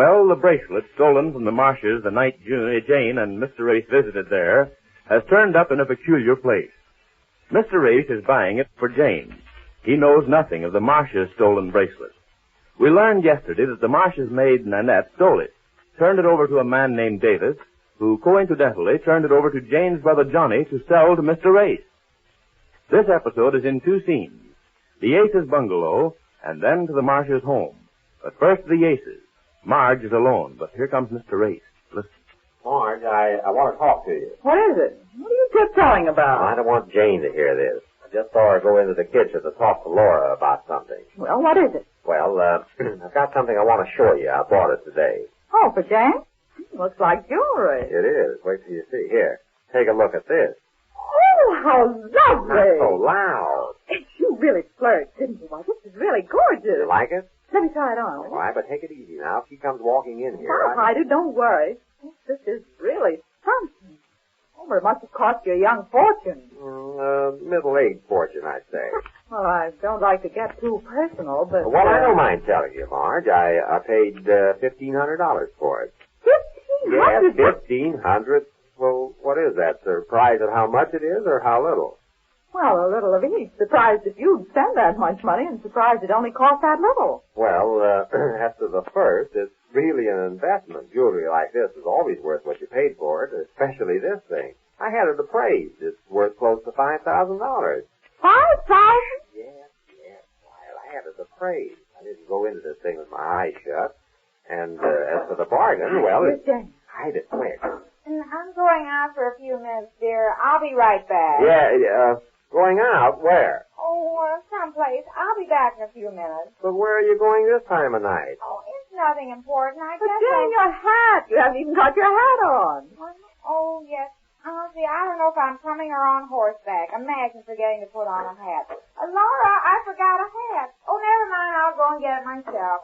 Well, the bracelet stolen from the marshes the night Jane and Mr. Race visited there has turned up in a peculiar place. Mr. Race is buying it for Jane. He knows nothing of the Marsh's stolen bracelet. We learned yesterday that the Marsh's maid Nanette stole it, turned it over to a man named Davis, who coincidentally turned it over to Jane's brother Johnny to sell to Mr. Race. This episode is in two scenes, the Aces' bungalow and then to the Marsh's home. But first the Aces. Marge is alone, but here comes Mr. Race. Listen. Marge, I want to talk to you. What is it? What are you tiptoeing about? I don't want Jane to hear this. I just saw her go into the kitchen to talk to Laura about something. Well, what is it? Well, I've got something I want to show you. I bought it today. Oh, for Jane? Looks like jewelry. It is. Wait till you see. Here, take a look at this. Oh, how lovely. Not so loud. You really splurged, didn't you? Why, this is really gorgeous. You like it? Let me try it on. All right, but take it easy now. If she comes walking in here. I'll hide it, don't worry. This is really something. Oh, but it must have cost you a young fortune. Middle-aged fortune, I'd say. Well, I don't like to get too personal, but... Well, I don't mind telling you, Marge. I paid $1,500 for it. $1,500? Yes, $1,500. Well, what is that? Surprised at how much it is or how little? Well, a little of each. Surprised that you'd spend that much money and surprised it only cost that little. Well, as to the first, it's really an investment. Jewelry like this is always worth what you paid for it, especially this thing. I had it appraised. It's worth close to $5,000. $5,000? Yes. Well, I had it appraised. I didn't go into this thing with my eyes shut. And as for the bargain, well, hide it quick. I'm going out for a few minutes, dear. I'll be right back. Yeah, going out? Where? Oh, someplace. I'll be back in a few minutes. But where are you going this time of night? Oh, it's nothing important. I But guess Jane, your hat. You haven't even got your hat on. Oh, yes. Honestly, I don't know if I'm coming or on horseback. Imagine forgetting to put on a hat. Laura, I forgot a hat. Oh, never mind. I'll go and get it myself.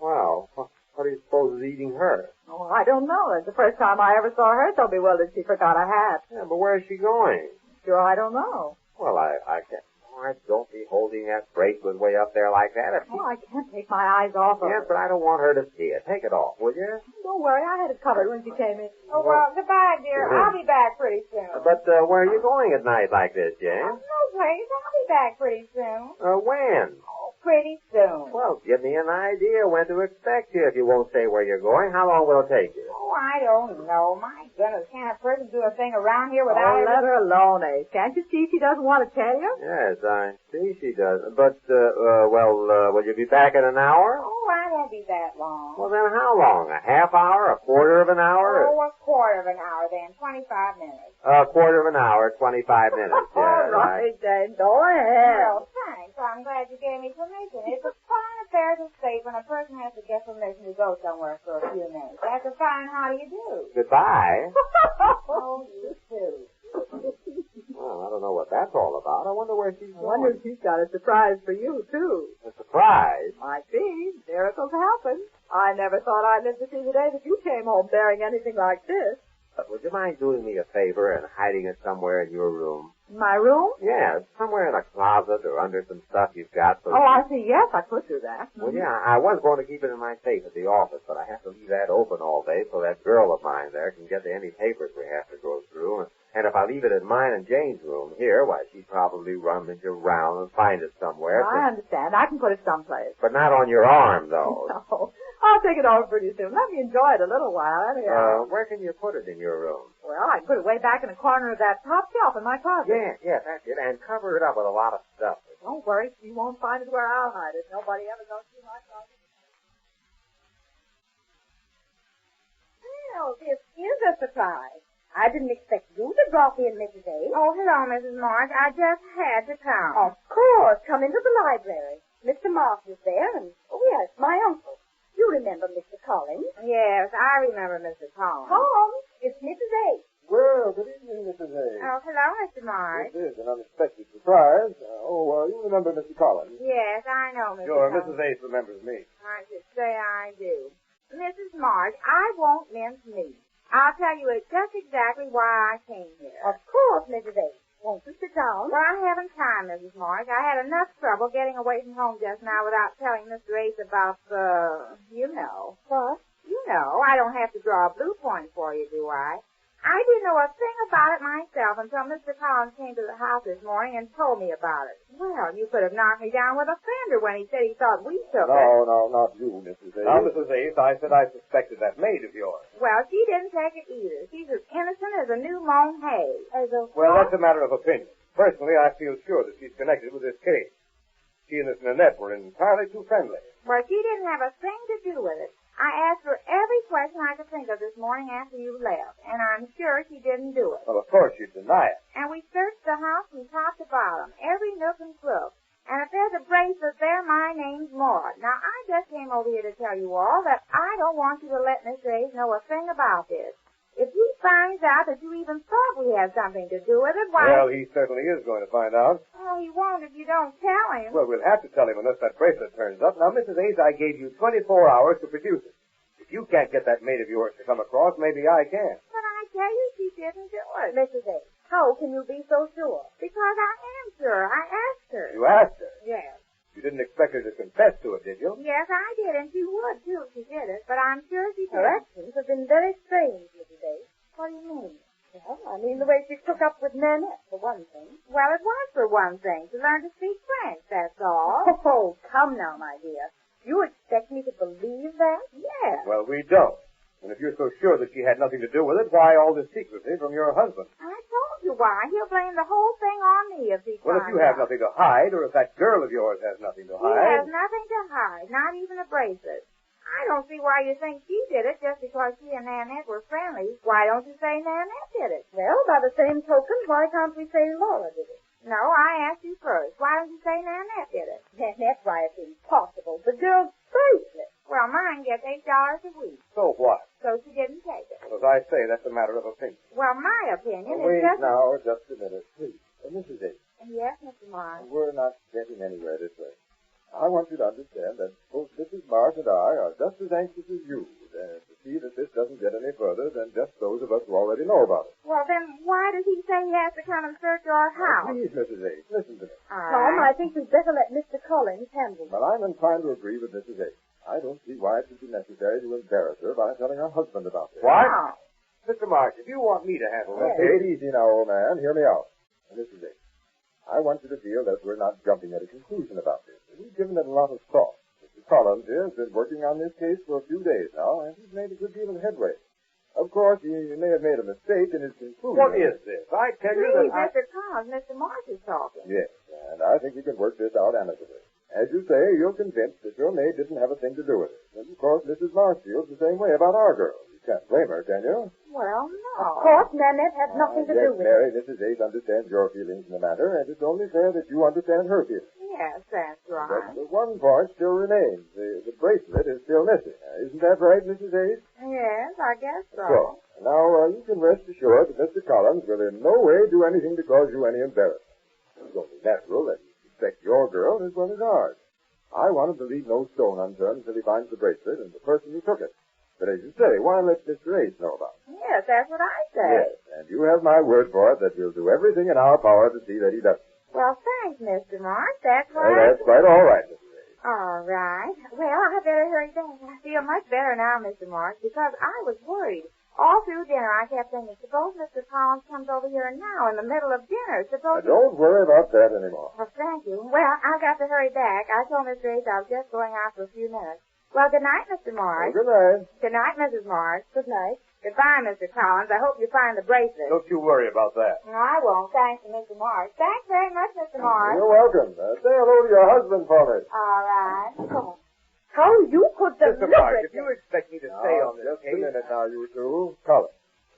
Well, what do you suppose is eating her? Oh, I don't know. It's the first time I ever saw her so bewildered she forgot a hat. Yeah, but where's she going? Sure, I don't know. Well, I can't. Marge, don't be holding that bracelet way up there like that. Oh, I can't take my eyes off of Yes, her. but I don't want her to see it. Take it off, will you? Don't worry, I had it covered when she came in. Oh, well, goodbye, dear. I'll be back pretty soon. But where are you going at night like this, Jane? No place. I'll be back pretty soon. When? Oh, pretty soon. Well, give me an idea when to expect you if you won't say where you're going. How long will it take you? Oh, I don't know. My goodness, can't a person do a thing around here without... Oh, let her alone, Ace. Can't you see she doesn't want to tell you? Yes, I see she does. But, will you be back in an hour? Oh, I won't be that long. Well, then how long? A half hour? A quarter of an hour? Oh, a quarter of an hour then. 25 minutes. A quarter of an hour, 25 minutes. All right, Jane. Go ahead. Well, thanks. I'm glad you gave me permission. It's a fine affair to state when a person has to get permission to go somewhere for a few minutes. That's a fine how do you do. Goodbye. Oh, you too. Well, I don't know what that's all about. I wonder where she's I going. wonder if she's got a surprise for you, too. A surprise? Might be. Miracles happen. I never thought I'd live to see the day that you came home bearing anything like this. Would you mind doing me a favor and hiding it somewhere in your room? In my room? Yes, somewhere in a closet or under some stuff you've got. So Oh, I see. Yes, I could do that. Well, yeah, I was going to keep it in my safe at the office, but I have to leave that open all day so that girl of mine there can get to any papers we have to go through. And if I leave it in mine and Jane's room here, why, she'd probably rummage around and find it somewhere. I understand. I can put it someplace. But not on your arm, though. No. I'll take it over pretty soon. Let me enjoy it a little while, anyhow. Where can you put it in your room? Well, I can put it way back in the corner of that top shelf in my closet. Yeah, that's it. And cover it up with a lot of stuff. Don't worry. You won't find it where I'll hide it. Nobody ever goes through my closet. Well, this is a surprise. I didn't expect you to drop in, Mrs. A. Oh, hello, Mrs. March. I just had to come. Of course. Come into the library. Mr. Marsh is there, and, oh, yes, my uncle. You remember Mr. Collins? Yes, I remember Mr. Collins. Holmes, it's Mrs. A. Well, good evening, Mrs. A. Oh, hello, Mr. March. This is an unexpected surprise. You remember Mr. Collins? Yes, I know, Mr. Sure, Collins. Mrs. Ace remembers me. I should say I do. Mrs. March, I won't mince meat. I'll tell you just exactly why I came here. Of course, Mrs. A. Won't you sit down? Well, I haven't time, Mrs. March. I had enough trouble getting away from home just now without telling Mr. Ace about you know. What? know. I don't have to draw a blue point for you, do I? I didn't know a thing about it myself until Mr. Collins came to the house this morning and told me about it. Well, you could have knocked me down with a fender when he said he thought we took it. No, not you, Mrs. Ace. Now, Mrs. Ace, I said I suspected that maid of yours. Well, she didn't take it either. She's as innocent as a new mown hay. Well, that's a matter of opinion. Personally, I feel sure that she's connected with this case. She and this Nanette were entirely too friendly. Well, she didn't have a thing to do with it. I asked her every question I could think of this morning after you left, and I'm sure she didn't do it. Well, of course you'd deny it. And we searched the house from top to bottom, every nook and crook. And if there's a bracelet there, my name's Maud. Now, I just came over here to tell you all that I don't want you to let Mr. Ace know a thing about this. If he finds out that you even thought we had something to do with it, why... Well, he certainly is going to find out. Oh, he won't if you don't tell him. Well, we'll have to tell him unless that bracelet turns up. Now, Mrs. Ace, I gave you 24 hours to produce it. If you can't get that maid of yours to come across, maybe I can. But I tell you, she didn't do it. Mrs. Ace, how can you be so sure? Because I am sure. I asked her. You asked her. Yes. You didn't expect her to confess to it, did you? Yes, I did, and she would, too, if she did it. But I'm sure she did. Her actions have been very strange, Mrs. Ace. What do you mean? Well, I mean the way she took up with Nanette, for one thing. Well, it was for one thing, to learn to speak French, that's all. Oh, come now, my dear. You expect me to believe that? Yes. Well, we don't. And if you're so sure that she had nothing to do with it, why all this secrecy from your husband? I told you why. He'll blame the whole thing on me if he Well, if you have nothing to hide, or if that girl of yours has nothing to He hide... has nothing to hide, not even a bracelet. I don't see why you think she did it just because she and Nanette were friendly. Why don't you say Nanette did it? Well, by the same token, why can't we say Laura did it? No, I asked you first. Why don't you say Nanette did it? Nanette, why, it's impossible. The girl's bracelet. Well, mine gets $8 a week, So what? so she didn't take it. As I say, that's a matter of opinion. Well, my opinion is Wait just... now, just a minute, please. Mrs. Ace, Yes, Mr. Morris. we're not getting anywhere this way. I want you to understand that both Mrs. Marsh and I are just as anxious as you to see that this doesn't get any further than just those of us who already know about it. Well, then why does he say he has to come and search our house? Please, Mrs. Ace, listen to me. All Tom, right. I think we'd better let Mr. Collins handle it. Well, I'm inclined to agree with Mrs. Ace. I don't see why it should be necessary to embarrass her by telling her husband about this. What? Oh. Mr. Marsh, if you want me to handle Now, this... take it easy now, old man. Hear me out. And Mrs. Ace, I want you to feel that we're not jumping at a conclusion about this. We've given it a lot of thought. Mr. Collins here has been working on this case for a few days now, and he's made a good deal of headway. Of course, he may have made a mistake in his conclusion. What is this? I tell you Please, that Mr. Collins, Mr. Morris is talking. Yes, and I think we can work this out amicably. As you say, you're convinced that your maid didn't have a thing to do with it. And, of course, Mrs. Marsh feels the same way about our girl. You can't blame her, can you? Well, no. Of course, Nanette had nothing to do Yes, with Mary, it. Mrs. Ace understands your feelings in the matter, and it's only fair that you understand her feelings. Yes, that's But right. the one point still remains. The bracelet is still missing. Isn't that right, Mrs. Ace? Yes, I guess so. So, now you can rest assured that Mr. Collins will in no way do anything to cause you any embarrassment. It's only natural that you suspect your girl as well as ours. I want him to leave no stone unturned until he finds the bracelet and the person who took it. But as you say, why let Mr. Ace know about it? Yes, that's what I say. Yes, and you have my word for it that we'll do everything in our power to see that he doesn't. Well, thanks, Mr. Morris. That's Well, right. that's quite all right, Mrs. Ace. All right. Well, I better hurry back. I feel much better now, Mr. Morris, because I was worried. All through dinner, I kept thinking, suppose Mr. Collins comes over here now in the middle of dinner. Suppose... Don't worry about that anymore. Well, thank you. Well, I've got to hurry back. I told Mr. Ace I was just going out for a few minutes. Well, good night, Mr. Morris. Well, good night. Good night, Mrs. Morris. Good night. Goodbye, Mr. Collins. I hope you find the bracelet. Don't you worry about that. No, I won't. Thanks to Mr. Morris. Thanks very much, Mr. Morris. You're welcome. Say hello to your husband for me. All right. Oh, how you could Mr. Marsh, if deliberately... you expect me to stay on this just case... a minute now, you two. Collins,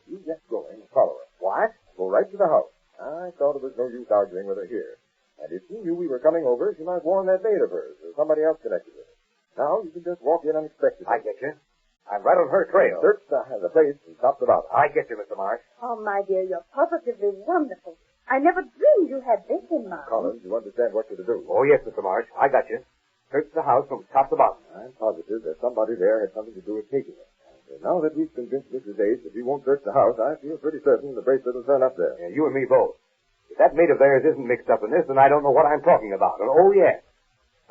you get going and follow her. What? Go right to the house. I thought it was no use arguing with her here. And if she knew we were coming over, she might warn that maid of hers or somebody else connected with it. Now you can just walk in unexpectedly. I get you. I'm right on her trail. Search the place from top to bottom. I get you, Mr. Marsh. Oh, my dear, you're positively wonderful. I never dreamed you had this in mind. Collins, you understand what you're to do. Oh, yes, Mr. Marsh. I got you. Search the house from top to bottom. I'm positive that somebody there had something to do with taking it. And now that we've convinced Mrs. Ace that we won't search the house, I feel pretty certain the bracelet will turn up there. Yeah, you and me both. If that maid of theirs isn't mixed up in this, then I don't know what I'm talking about. And oh, yes,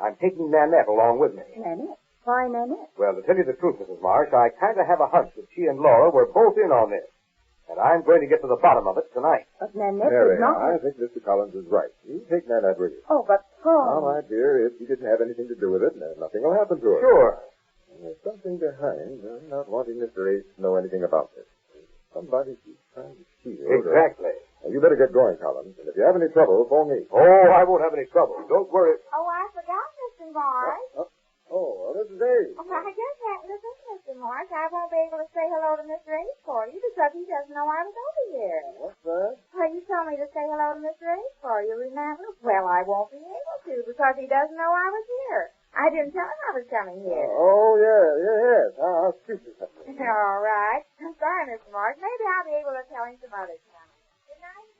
I'm taking Nanette along with me. Nanette? Why, Nanette? Well, to tell you the truth, Mrs. Marsh, I kind of have a hunch that she and Laura were both in on this. And I'm going to get to the bottom of it tonight. But Nanette Mary, is not... I think Mr. Collins is right. You take Nanette with you. Oh, but Now, Paul... my dear, if you didn't have anything to do with it, nothing will happen to her. Sure. And there's something behind not wanting Mr. Ace to know anything about this. Somebody she's trying to cheat her. Exactly. Well, you better get going, Collins. And if you have any trouble, phone me. Oh, I won't have any trouble. Don't worry. Oh, I forgot, Mr. Morris. This is Ace. Oh, I just happened to think, Mr. Morris, I won't be able to say hello to Mr. Ace for you because he doesn't know I was over here. What's that? Well, you told me to say hello to Mr. Ace for you, remember? Well, I won't be able to because he doesn't know I was here. I didn't tell him I was coming here. Yes. I'll speak to something. All right. I'm sorry, Mr. Morris. Maybe I'll be able to tell him some other time. Good night.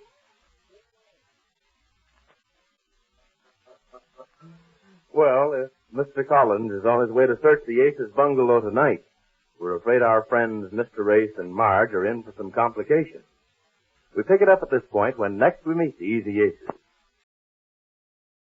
Well, if Mr. Collins is on his way to search the Ace's bungalow tonight, we're afraid our friends Mr. Ace and Marge are in for some complications. We pick it up at this point when next we meet the Easy Aces.